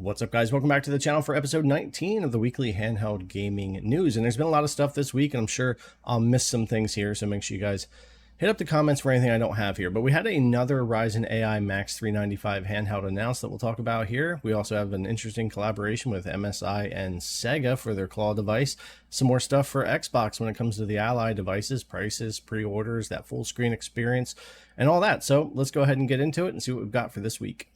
What's up, guys? Welcome back to the channel for episode 19 of the weekly handheld gaming news. And there's been a lot of stuff this week, and I'm sure I'll miss some things here, so make sure you guys hit up the comments for anything I don't have here. But we had another Ryzen AI Max 395 handheld announced that we'll talk about here. We also have an interesting collaboration with MSI and Sega for their Claw device. Some more stuff for Xbox when it comes to the Ally devices, prices, pre-orders, that full screen experience, and all that. So let's go ahead and get into it and see what we've got for this week.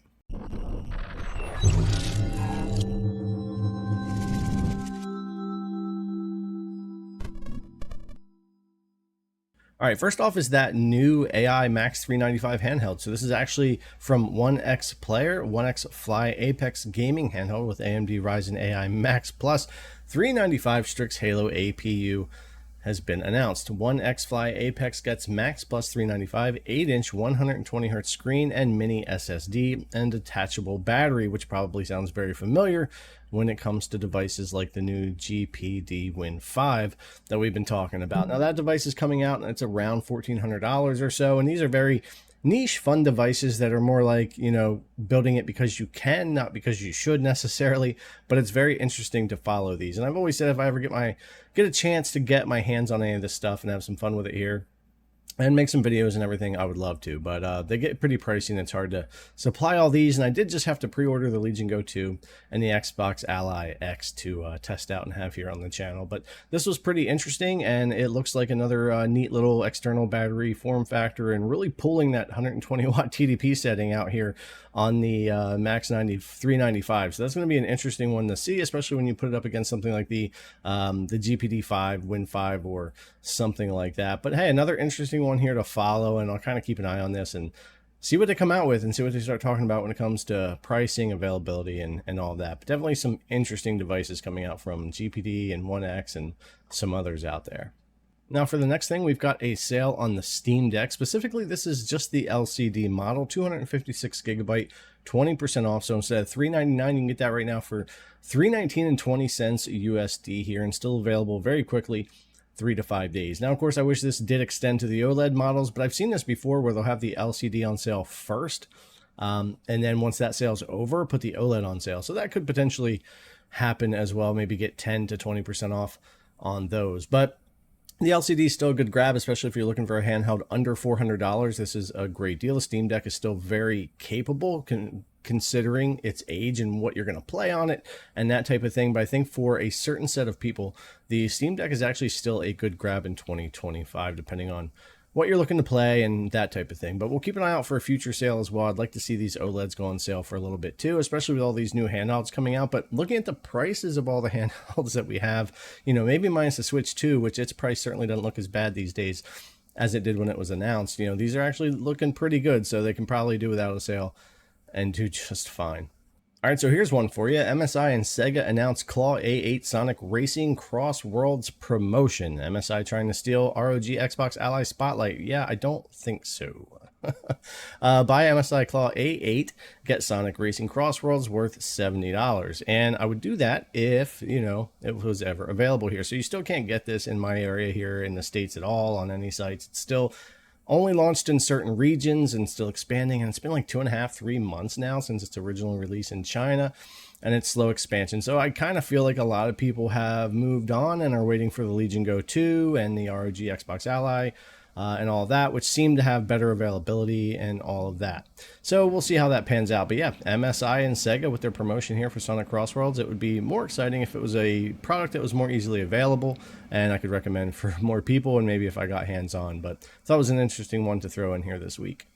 All right, first off is that new AI Max 395 handheld. So this is actually from OneXPlayer, OneXFly Apex gaming handheld with AMD Ryzen AI Max Plus 395 Strix Halo APU has been announced. OneXFly Apex gets Max Plus 395, 8-inch 120Hz screen and mini SSD and detachable battery, which probably sounds very familiar when it comes to devices like the new GPD Win 5 that we've been talking about. Now that device is coming out and it's around $1,400 or so, and these are very niche, fun devices that are more like, you know, building it because you can, not because you should necessarily, but it's very interesting to follow these. And I've always said if I ever get a chance to get my hands on any of this stuff and have some fun with it here and make some videos and everything, I would love to, but they get pretty pricey and it's hard to supply all these. And I did just have to pre-order the Legion Go 2 and the Xbox Ally X to test out and have here on the channel. But this was pretty interesting, and it looks like another neat little external battery form factor and really pulling that 120 watt TDP setting out here on the Max 395. So that's going to be an interesting one to see, especially when you put it up against something like the GPD 5, Win 5, or something like that. But hey, another interesting one here to follow, and I'll kind of keep an eye on this and see what they come out with and see what they start talking about when it comes to pricing, availability, and all that. But definitely some interesting devices coming out from GPD and 1X and some others out there. Now for the next thing, we've got a sale on the Steam Deck. Specifically, this is just the LCD model, 256 gigabyte, 20% off. So instead of $399, you can get that right now for $319.20 USD here, and still available very quickly, 3 to 5 days. Now, of course, I wish this did extend to the OLED models, but I've seen this before where they'll have the LCD on sale first, and then once that sale's over, put the OLED on sale. So that could potentially happen as well. Maybe get 10 to 20% off on those. But the LCD is still a good grab, especially if you're looking for a handheld under $400. This is a great deal. The Steam Deck is still very capable considering its age and what you're going to play on it and that type of thing. But I think for a certain set of people, the Steam Deck is actually still a good grab in 2025, depending on what you're looking to play and that type of thing. But we'll keep an eye out for a future sale as well. I'd like to see these OLEDs go on sale for a little bit too, especially with all these new handhelds coming out. But looking at the prices of all the handhelds that we have, you know, maybe minus the Switch 2, which its price certainly doesn't look as bad these days as it did when it was announced. You know, these are actually looking pretty good, so they can probably do without a sale and do just fine. All right, so here's one for you. MSI and Sega announced Claw A8 Sonic Racing Cross Worlds promotion. MSI trying to steal ROG Xbox Ally Spotlight. Yeah, I don't think so. Buy MSI Claw A8, get Sonic Racing Cross Worlds worth $70. And I would do that if, you know, it was ever available here. So you still can't get this in my area here in the States at all on any sites. It's still only launched in certain regions and still expanding, and it's been like 2.5-3 months now since its original release in China, and it's slow expansion. So I kind of feel like a lot of people have moved on and are waiting for the Legion Go 2 and the ROG Xbox Ally and all that, which seem to have better availability and all of that. So we'll see how that pans out. But yeah, MSI and Sega with their promotion here for Sonic Cross Worlds. It would be more exciting if it was a product that was more easily available and I could recommend for more people, and maybe if I got hands on. But I thought it was an interesting one to throw in here this week.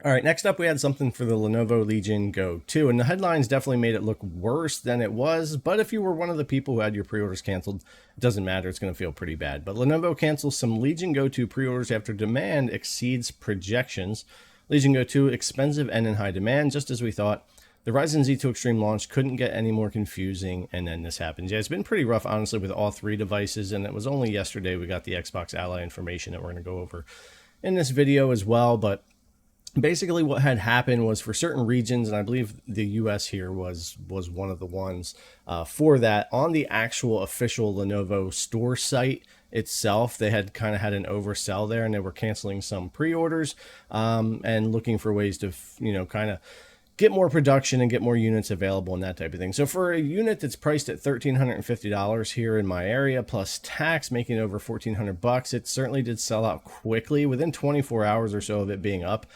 All right, next up we had something for the Lenovo Legion Go 2, and the headlines definitely made it look worse than it was, but if you were one of the people who had your pre-orders canceled, it doesn't matter, it's going to feel pretty bad. But Lenovo cancels some Legion Go 2 pre-orders after demand exceeds projections. Legion Go 2 expensive and in high demand, just as we thought. The Ryzen Z2 Extreme launch couldn't get any more confusing, and then this happens. Yeah, it's been pretty rough, honestly, with all three devices, and it was only yesterday we got the Xbox Ally information that we're going to go over in this video as well. But basically what had happened was for certain regions, and I believe the US here was one of the ones for that, on the actual official Lenovo store site itself, they had kind of had an oversell there, and they were canceling some pre-orders and looking for ways to, you know, kind of get more production and get more units available and that type of thing. So for a unit that's priced at $1,350 here in my area plus tax, making it over $1,400, it certainly did sell out quickly within 24 hours or so of it being up.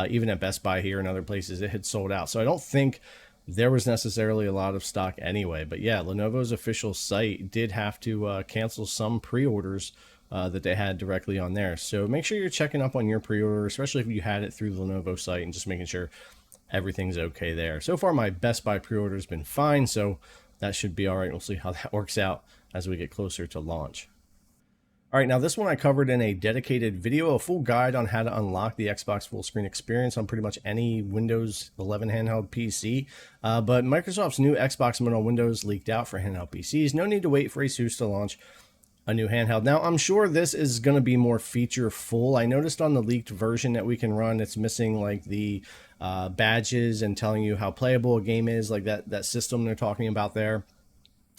Even at Best Buy here and other places, it had sold out. So I don't think there was necessarily a lot of stock anyway. But yeah, Lenovo's official site did have to cancel some pre-orders that they had directly on there. So make sure you're checking up on your pre-order, especially if you had it through the Lenovo site, and just making sure everything's okay there. So far, my Best Buy pre-order has been fine, so that should be all right. We'll see how that works out as we get closer to launch. All right, now this one I covered in a dedicated video, a full guide on how to unlock the Xbox full screen experience on pretty much any Windows 11 handheld PC. But Microsoft's new Xbox mode on Windows leaked out for handheld PCs. No need to wait for ASUS to launch a new handheld. Now, I'm sure this is going to be more feature full. I noticed on the leaked version that we can run, it's missing like the badges and telling you how playable a game is, like that system they're talking about there,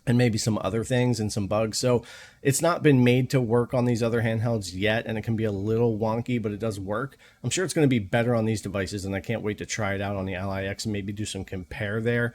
and maybe some other things and some bugs. So it's not been made to work on these other handhelds yet, and it can be a little wonky, but it does work. I'm sure it's going to be better on these devices, and I can't wait to try it out on the Ally X and maybe do some compare there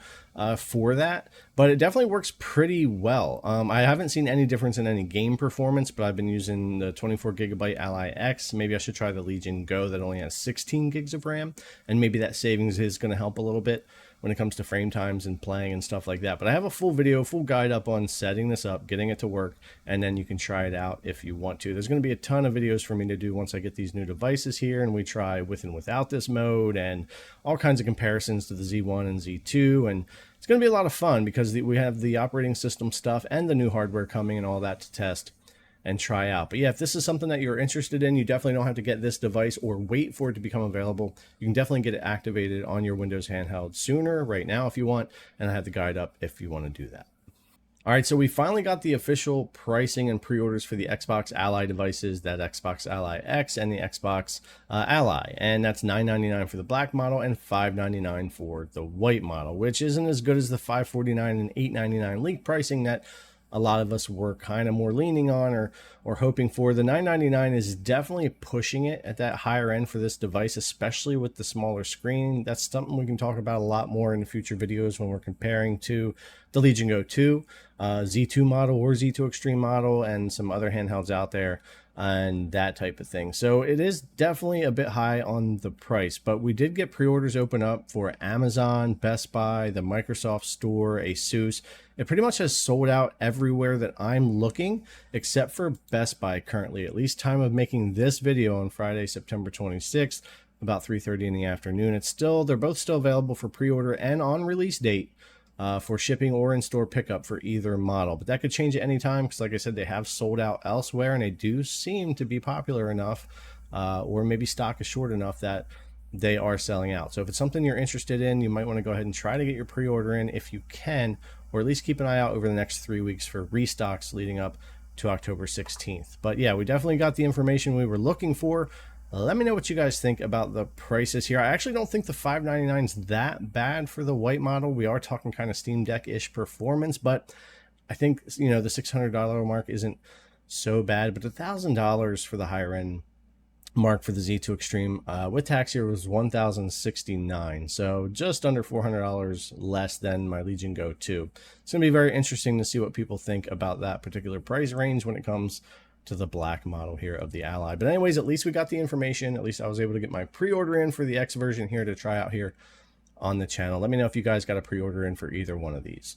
for that. But it definitely works pretty well. I haven't seen any difference in any game performance, but I've been using the 24 gigabyte Ally X. Maybe I should try the Legion Go that only has 16 gigs of RAM, and maybe that savings is going to help a little bit when it comes to frame times and playing and stuff like that. But I have a full video, full guide up on setting this up, getting it to work, and then you can try it out if you want to. There's going to be a ton of videos for me to do once I get these new devices here and we try with and without this mode, and all kinds of comparisons to the Z1 and Z2. And it's going to be a lot of fun because we have the operating system stuff and the new hardware coming and all that to test and try out. But yeah, if this is something that you're interested in, you definitely don't have to get this device or wait for it to become available. You can definitely get it activated on your Windows handheld sooner, right now if you want, and I have the guide up if you want to do that. All right, so we finally got the official pricing and pre-orders for the Xbox Ally devices, that Xbox Ally X and the Xbox Ally, and that's $999 for the black model and $599 for the white model, which isn't as good as the $549 and $899 leak pricing that a lot of us were kind of more leaning on or hoping for. The $999 is definitely pushing it at that higher end for this device, especially with the smaller screen. That's something we can talk about a lot more in future videos when we're comparing to the Legion Go 2, Z2 model or Z2 Extreme model, and some other handhelds out there and that type of thing. So it is definitely a bit high on the price, but we did get pre-orders open up for Amazon, Best Buy, the Microsoft Store, ASUS. It pretty much has sold out everywhere that I'm looking, except for Best Buy currently, at least time of making this video on Friday, September 26th, about 3:30 in the afternoon. They're both still available for pre-order and on release date for shipping or in-store pickup for either model. But that could change at any time because, like I said, they have sold out elsewhere, and they do seem to be popular enough, or maybe stock is short enough that they are selling out. So if it's something you're interested in, you might want to go ahead and try to get your pre-order in if you can, or at least keep an eye out over the next 3 weeks for restocks leading up to October 16th. But yeah, we definitely got the information we were looking for. Let me know what you guys think about the prices here. I actually don't think the $599 is that bad for the white model. We are talking kind of Steam Deck-ish performance, but I think, the $600 mark isn't so bad. But $1,000 for the higher end mark for the Z2 Extreme with tax here was $1,069, so just under $400 less than my Legion Go 2. It's going to be very interesting to see what people think about that particular price range when it comes to the black model here of the Ally. But anyways, at least we got the information. At least I was able to get my pre-order in for the X version here to try out here on the channel. Let me know if you guys got a pre-order in for either one of these.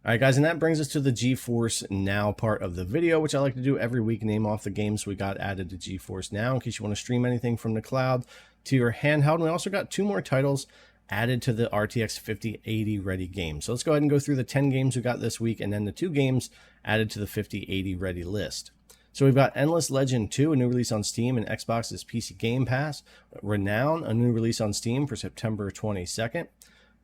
All right, guys, and that brings us to the GeForce Now part of the video, which I like to do every week, name off the games we got added to GeForce Now in case you want to stream anything from the cloud to your handheld. And we also got 2 more titles added to the RTX 5080 ready game. So let's go ahead and go through the 10 games we got this week and then the 2 games added to the 5080 ready list. So we've got Endless Legend 2, a new release on Steam and Xbox's PC Game Pass. Renown, a new release on Steam for September 22nd.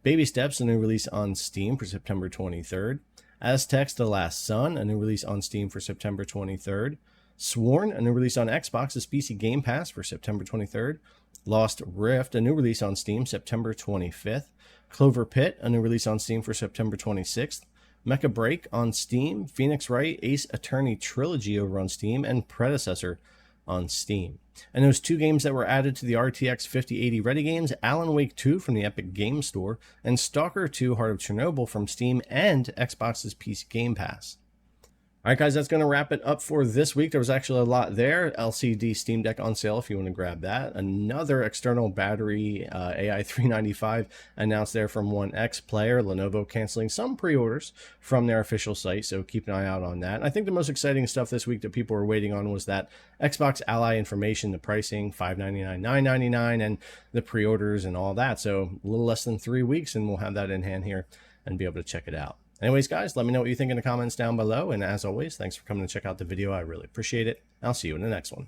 Baby Steps, a new release on Steam for September 23rd. Aztecs: The Last Sun, a new release on Steam for September 23rd. Sworn, a new release on Xbox's PC Game Pass for September 23rd. Lost Rift, a new release on Steam September 25th. Clover Pit, a new release on Steam for September 26th. Mecha Break on Steam, Phoenix Wright Ace Attorney Trilogy over on Steam, and Predecessor on Steam. And those 2 games that were added to the RTX 5080 Ready games, Alan Wake 2 from the Epic Game Store, and Stalker 2 Heart of Chernobyl from Steam and Xbox's PC Game Pass. All right, guys, that's going to wrap it up for this week. There was actually a lot there. LCD Steam Deck on sale if you want to grab that. Another external battery AI 395 announced there from OneXPlayer. Lenovo canceling some pre-orders from their official site, so keep an eye out on that. I think the most exciting stuff this week that people were waiting on was that Xbox Ally information, the pricing, $599, $999, and the pre-orders and all that. So a little less than 3 weeks, and we'll have that in hand here and be able to check it out. Anyways, guys, let me know what you think in the comments down below. And as always, thanks for coming to check out the video. I really appreciate it. I'll see you in the next one.